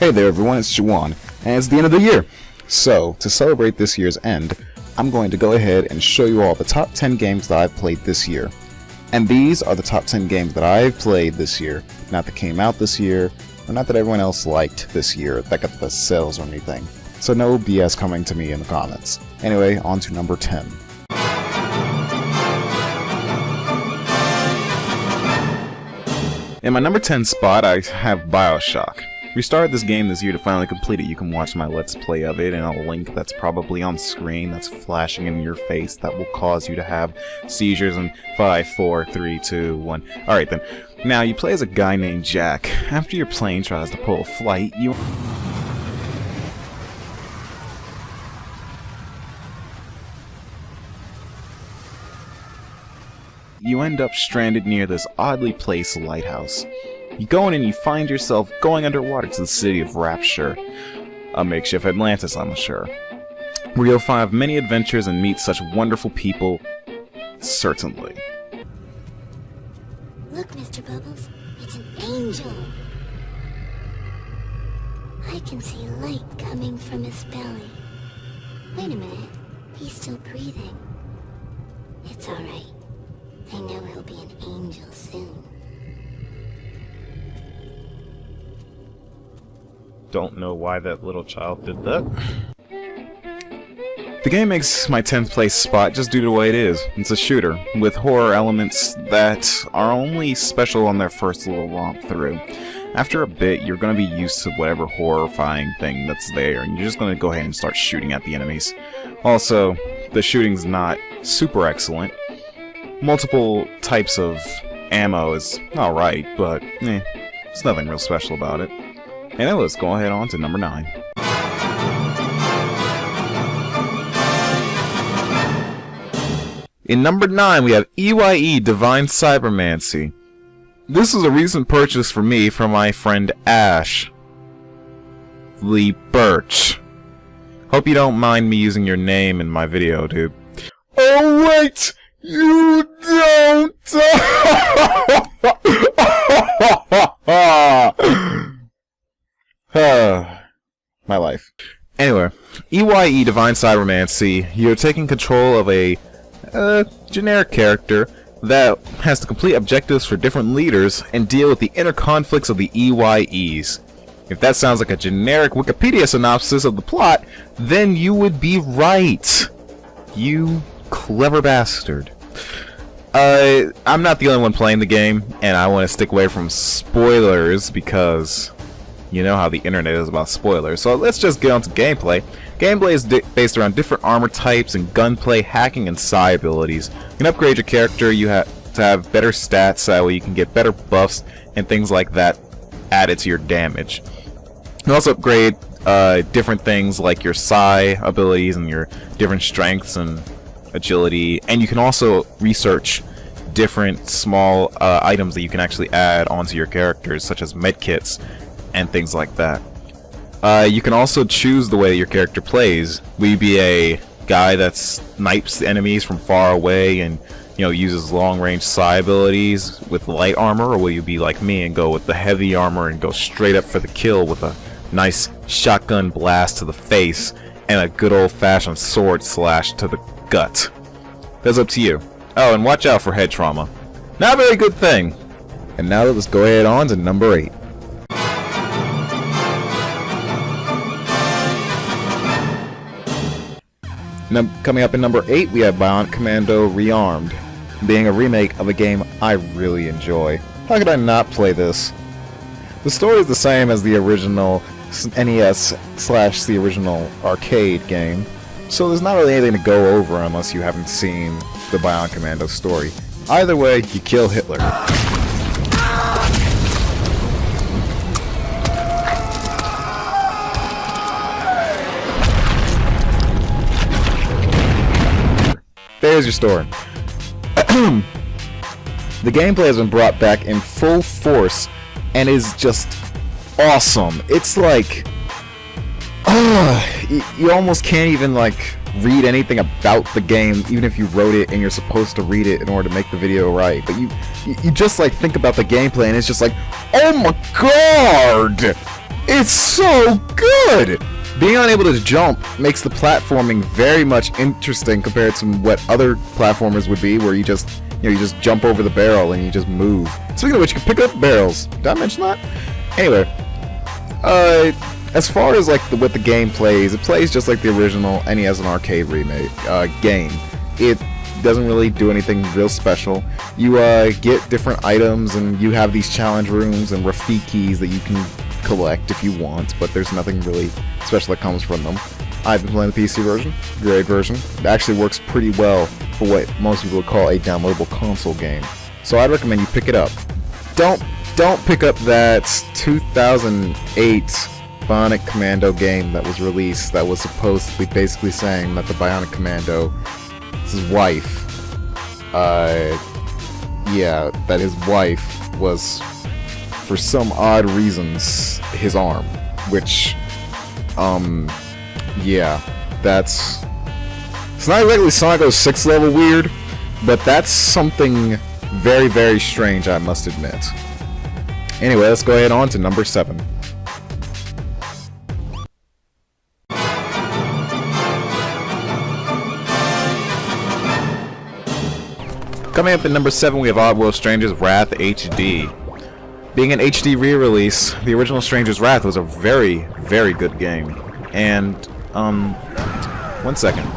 Hey there everyone, it's Juhwan, and it's the end of the year. So, to celebrate this year's end, I'm going to go ahead and show you all the top 10 games that I've played this year. And these are the top 10 games that I've played this year, not that came out this year, or not that everyone else liked this year, that got the best sales or anything. So no BS coming to me in the comments. Anyway, on to number 10. In my number 10 spot, I have Bioshock. We started this game this year to finally complete it. You can watch my Let's Play of it in a link that's probably on screen that's flashing in your face that will cause you to have seizures in 5, 4, 3, 2, 1. Alright then. Now, you play as a guy named Jack. After your plane tries to pull a flight, you end up stranded near this oddly placed lighthouse. You go in and you find yourself going underwater to the city of Rapture, a makeshift Atlantis, I'm sure, where you'll find many adventures and meet such wonderful people, certainly. Look, Mr. Bubbles, it's an angel. I can see light coming from his belly. Wait a minute, he's still breathing. It's alright. I know he'll be an angel soon. Don't know why that little child did that. The game makes my 10th place spot just due to the way it is. It's a shooter, with horror elements that are only special on their first little romp through. After a bit, you're going to be used to whatever horrifying thing that's there, and you're just going to go ahead and start shooting at the enemies. Also, the shooting's not super excellent. Multiple types of ammo is alright, but there's nothing real special about it. And then let's go ahead on to number 9. In number 9, we have EYE Divine Cybermancy. This is a recent purchase for me from my friend Ash Lee Birch. Hope you don't mind me using your name in my video, dude. Oh wait! You don't! My life. Anyway, EYE Divine Cybermancy, you're taking control of a generic character that has to complete objectives for different leaders and deal with the inner conflicts of the EYEs. If that sounds like a generic Wikipedia synopsis of the plot, then you would be right. You clever bastard. I'm not the only one playing the game, and I want to stick away from spoilers because you know how the internet is about spoilers. So let's just get on to gameplay. Gameplay is based around different armor types and gunplay, hacking, and psi abilities. You can upgrade your character, you have to have better stats, so you can get better buffs and things like that added to your damage. You can also upgrade different things like your psi abilities and your different strengths and agility, and you can also research different small items that you can actually add onto your characters, such as medkits and things like that. You can also choose the way that your character plays. Will you be a guy that snipes enemies from far away and uses long-range psi abilities with light armor, or will you be like me and go with the heavy armor and go straight up for the kill with a nice shotgun blast to the face and a good old-fashioned sword slash to the gut? That's up to you. Oh, and watch out for head trauma. Not a very good thing. And now let's go ahead on to number 8. Coming up in number 8, we have Commando Rearmed, being a remake of a game I really enjoy. How could I not play this? The story is the same as the original NES/the original arcade game, so there's not really anything to go over unless you haven't seen the Bionic Commando story. Either way, you kill Hitler. There's your story. The gameplay has been brought back in full force and is just awesome. It's like, you almost can't even read anything about the game, even if you wrote it and you're supposed to read it in order to make the video right. But you just think about the gameplay and it's just like, oh my god! It's so good! Being unable to jump makes the platforming very much interesting compared to what other platformers would be, where you just jump over the barrel and you just move. Speaking of which, you can pick up barrels. Did I mention that? Anyway, as far as like what the game plays, it plays just like the original NES and arcade remake game. It doesn't really do anything real special. You get different items, and you have these challenge rooms and Rafikis that you can collect if you want, but there's nothing really special that comes from them. I've been playing the PC version, great version. It actually works pretty well for what most people would call a downloadable console game. So I'd recommend you pick it up. Don't pick up that 2008 Bionic Commando game that was released that was supposedly basically saying that the Bionic Commando, his wife, that his wife was, for some odd reasons, his arm, which, it's not exactly Sonic 06 level weird, but that's something very, very strange, I must admit. Anyway, let's go ahead on to number 7. Coming up at number 7, we have Oddworld Stranger's Wrath HD. Being an HD re-release, the original Stranger's Wrath was a very, very good game. And, one second.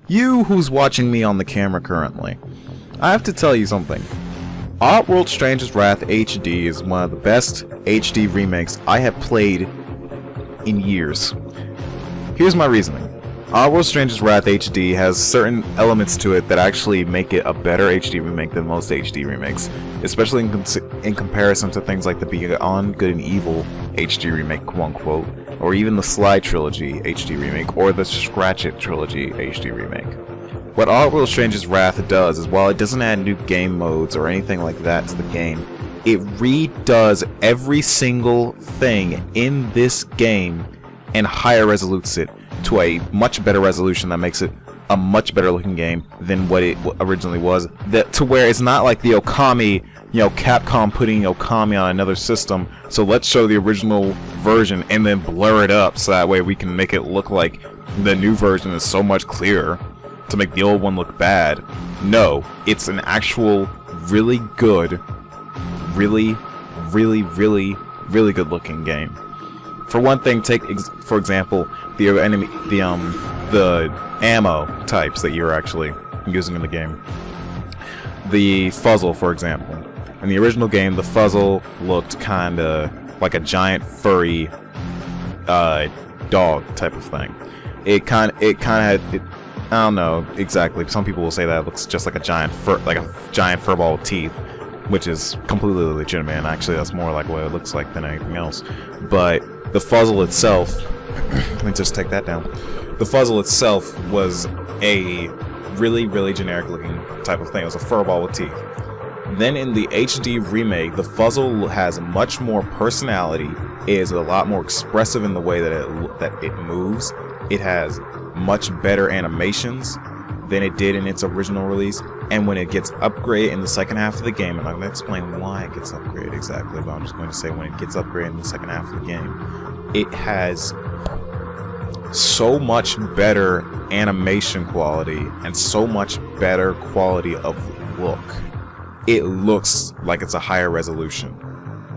You who's watching me on the camera currently, I have to tell you something. Oddworld Stranger's Wrath HD is one of the best HD remakes I have played in years. Here's my reasoning. Oddworld Stranger's Wrath HD has certain elements to it that actually make it a better HD remake than most HD remakes, especially in comparison to things like the Beyond Good and Evil HD remake, quote-unquote, or even the Sly Trilogy HD remake, or the Scratch It Trilogy HD remake. What Oddworld Stranger's Wrath does is, while it doesn't add new game modes or anything like that to the game, it redoes every single thing in this game and higher resolutes it to a much better resolution that makes it a much better looking game than what it originally was. To where it's not like the Okami, Capcom putting Okami on another system, so let's show the original version and then blur it up so that way we can make it look like the new version is so much clearer to make the old one look bad. No, it's an actual really good, really good looking game. For one thing, take for example the ammo types that you're actually using in the game. The Fuzzle, for example. In the original game, the Fuzzle looked kinda like a giant furry dog type of thing. It kinda had, I don't know exactly. Some people will say that it looks just like a giant furball with teeth, which is completely legitimate, and actually that's more like what it looks like than anything else. But the Fuzzle itself, let me just take that down. The Fuzzle itself was a really generic looking type of thing. It was a furball with teeth. Then in the HD remake, the Fuzzle has much more personality. It is a lot more expressive in the way that it moves. It has much better animations than it did in its original release. And when it gets upgraded in the second half of the game, and I'm going to explain why it gets upgraded exactly, but I'm just going to say when it gets upgraded in the second half of the game, it has so much better animation quality and so much better quality of look. It looks like it's a higher resolution.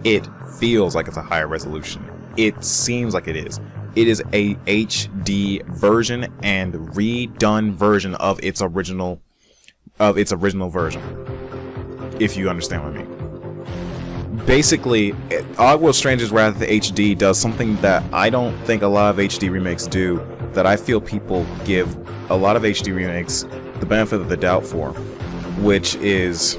It feels like it's a higher resolution. It seems like it is. It is a HD version and redone version of its original version, if you understand what I mean. Basically, Oddworld Stranger's Wrath HD does something that I don't think a lot of HD remakes do, that I feel people give a lot of HD remakes the benefit of the doubt for, which is,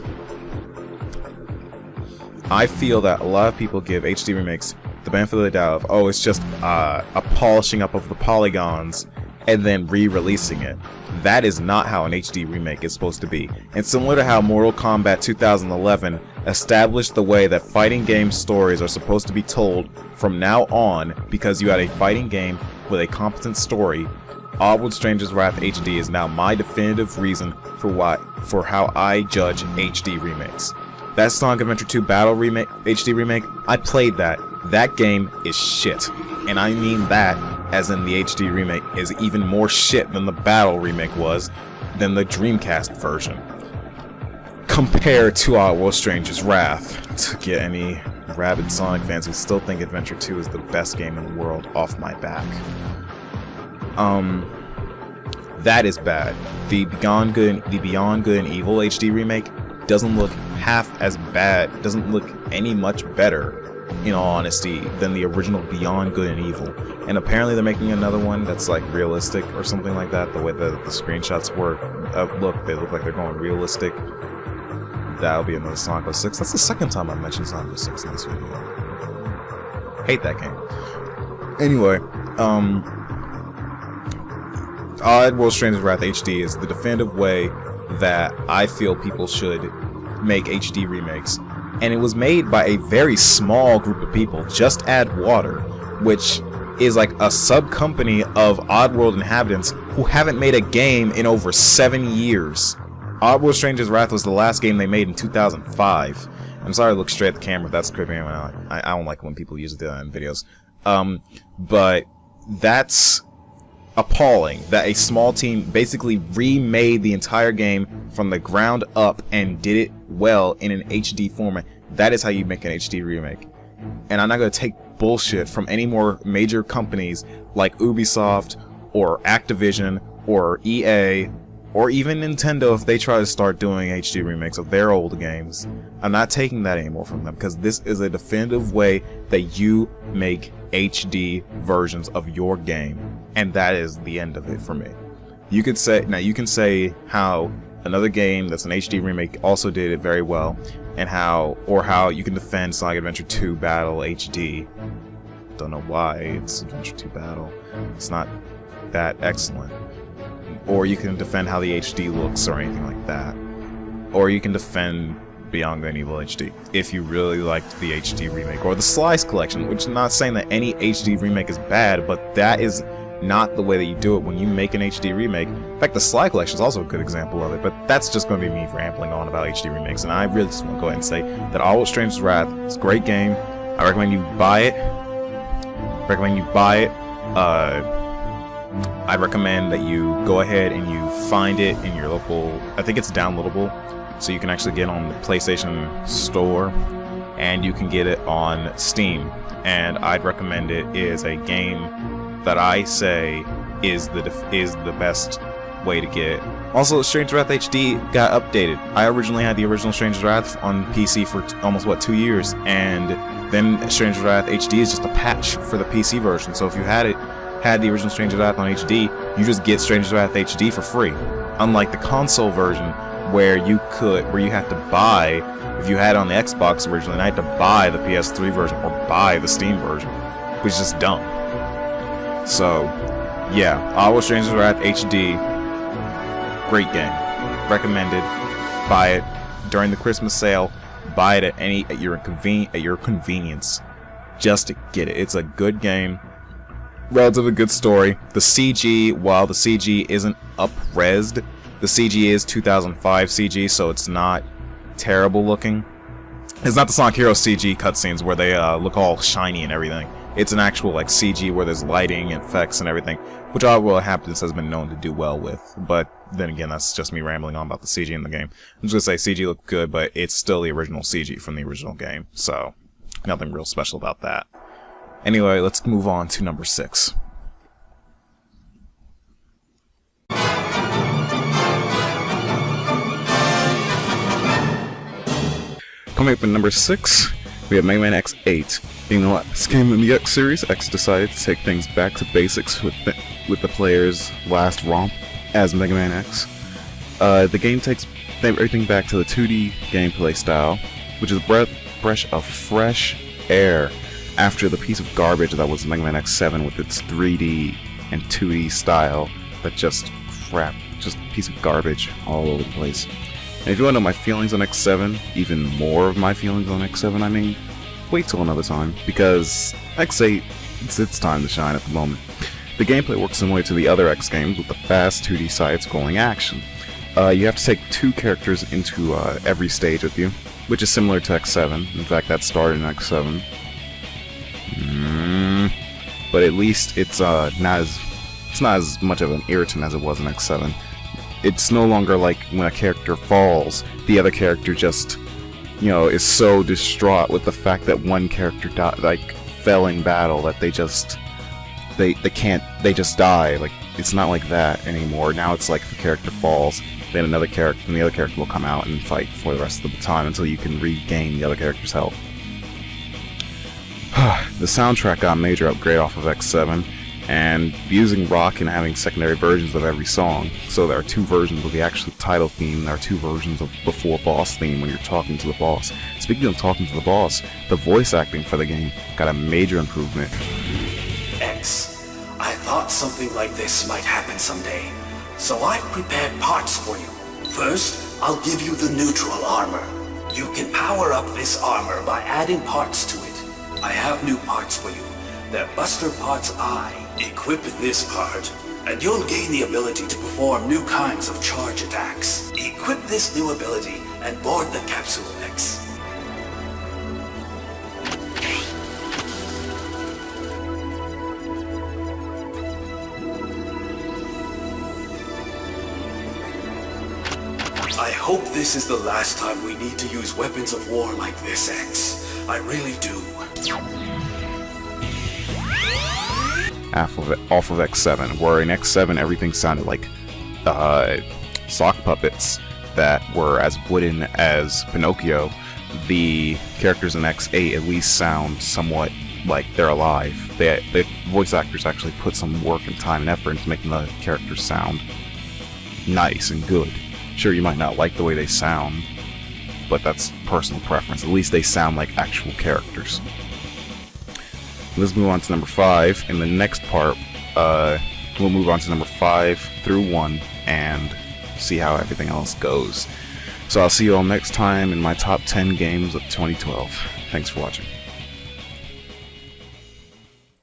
I feel that a lot of people give HD remakes the benefit of the doubt of, oh, it's just a polishing up of the polygons and then re-releasing it. That is not how an HD remake is supposed to be. And similar to how Mortal Kombat 2011 established the way that fighting game stories are supposed to be told from now on, because you had a fighting game with a competent story, Oddworld Stranger's Wrath HD is now my definitive reason for how I judge HD remakes. That Sonic Adventure 2 Battle remake, HD remake, I played that. That game is shit. And I mean that, as in the HD remake is even more shit than the Battle remake was, than the Dreamcast version. Compared to Oddworld Stranger's Wrath, to get any rabid Sonic fans who still think Adventure 2 is the best game in the world off my back. That is bad. The Beyond Good and Evil HD remake doesn't look half as bad, doesn't look any much better, in all honesty, than the original Beyond Good and Evil. And apparently they're making another one that's like realistic or something like that. The way the screenshots they look like they're going realistic. That'll be another Sonic 06. That's the second time I've mentioned Sonic 06 in this video. Hate that game. Anyway, Oddworld Stranger's Wrath HD is the definitive way that I feel people should make HD remakes. And it was made by a very small group of people, Just Add Water, which is like a sub-company of Oddworld inhabitants who haven't made a game in over 7 years. Oddworld Stranger's Wrath was the last game they made in 2005. I'm sorry to look straight at the camera, that's creeping me out. I don't like when people use it in videos. But that's appalling that a small team basically remade the entire game from the ground up and did it well in an HD format. That is how you make an HD remake. And I'm not going to take bullshit from any more major companies like Ubisoft or Activision or EA or even Nintendo if they try to start doing HD remakes of their old games. I'm not taking that anymore from them, because this is a definitive way that you make HD versions of your game, and that is the end of it for me. You could say, now you can say how another game that's an HD remake also did it very well, and how you can defend Sonic Adventure 2 Battle HD. Don't know why it's Adventure 2 Battle. It's not that excellent. Or you can defend how the HD looks or anything like that. Or you can defend Beyond Good and Evil HD if you really liked the HD remake. Or the Slice Collection, which I'm not saying that any HD remake is bad, but that is not the way that you do it when you make an HD remake. In fact, the Sly Collection is also a good example of it, but that's just going to be me rambling on about HD remakes, and I really just want to go ahead and say that Oddworld Stranger's Wrath is a great game. I recommend you buy it. I recommend that you go ahead and you find it in your local, I think it's downloadable, so you can actually get on the PlayStation Store, and you can get it on Steam. And I'd recommend it. Is a game that I say is the best way to get it. Also, Stranger's Wrath HD got updated. I originally had the original Stranger's Wrath on PC for almost 2 years, and then Stranger's Wrath HD is just a patch for the PC version. So if you had the original Stranger's Wrath on HD, you just get Stranger's Wrath HD for free. Unlike the console version, where you had to buy, if you had it on the Xbox originally, and I had to buy the PS3 version or buy the Steam version, which is just dumb. So, yeah, Oddworld Stranger's Wrath HD, great game, recommended. Buy it during the Christmas sale. Buy it at your convenience, just to get it. It's a good game. Relatively good story. The CG, while the CG isn't up-resed, the CG is 2005 CG, so it's not terrible looking. It's not the Sonic Heroes CG cutscenes where they look all shiny and everything. It's an actual like CG where there's lighting and effects and everything, which Oddworld Inhabitants has been known to do well with. But then again, that's just me rambling on about the CG in the game. I'm just gonna say CG looked good, but it's still the original CG from the original game, so nothing real special about that. Anyway, let's move on to number 6. Coming up in number 6, we have Mega Man X8. Being the last game in the X series, X decided to take things back to basics with the player's last romp as Mega Man X. The game takes everything back to the 2D gameplay style, which is a breath of fresh air after the piece of garbage that was Mega Man X7 with its 3D and 2D style. That just crap, just a piece of garbage all over the place. And if you want to know my feelings on X7, even more of my feelings on X7, I mean, wait till another time, because X8, it's its time to shine at the moment. The gameplay works similar to the other X games with the fast 2D side-scrolling action. You have to take 2 characters into every stage with you, which is similar to X7. In fact, that started in X7. But at least it's not as much of an irritant as it was in X7. It's no longer like when a character falls, the other character just, you know, is so distraught with the fact that one character fell in battle that they just die. Like, it's not like that anymore. Now it's like if the character falls, then the other character will come out and fight for the rest of the time until you can regain the other character's health. The soundtrack got a major upgrade off of X7, and using rock and having secondary versions of every song. So there are 2 versions of the actual title theme, there are 2 versions of before boss theme when you're talking to the boss. Speaking of talking to the boss, the voice acting for the game got a major improvement. X, I thought something like this might happen someday, so I've prepared parts for you. First, I'll give you the neutral armor. You can power up this armor by adding parts to it. I have new parts for you. They're Buster Parts I. Equip this part, and you'll gain the ability to perform new kinds of charge attacks. Equip this new ability and board the capsule, X. I hope this is the last time we need to use weapons of war like this, X. I really do. Off of X7, where in X7 everything sounded like sock puppets that were as wooden as Pinocchio, the characters in X8 at least sound somewhat like they're alive. The voice actors actually put some work and time and effort into making the characters sound nice and good. Sure, you might not like the way they sound, but that's personal preference. At least they sound like actual characters. Let's move on to number 5. In the next part, we'll move on to number 5 through 1 and see how everything else goes. So I'll see you all next time in my top 10 games of 2012. Thanks for watching.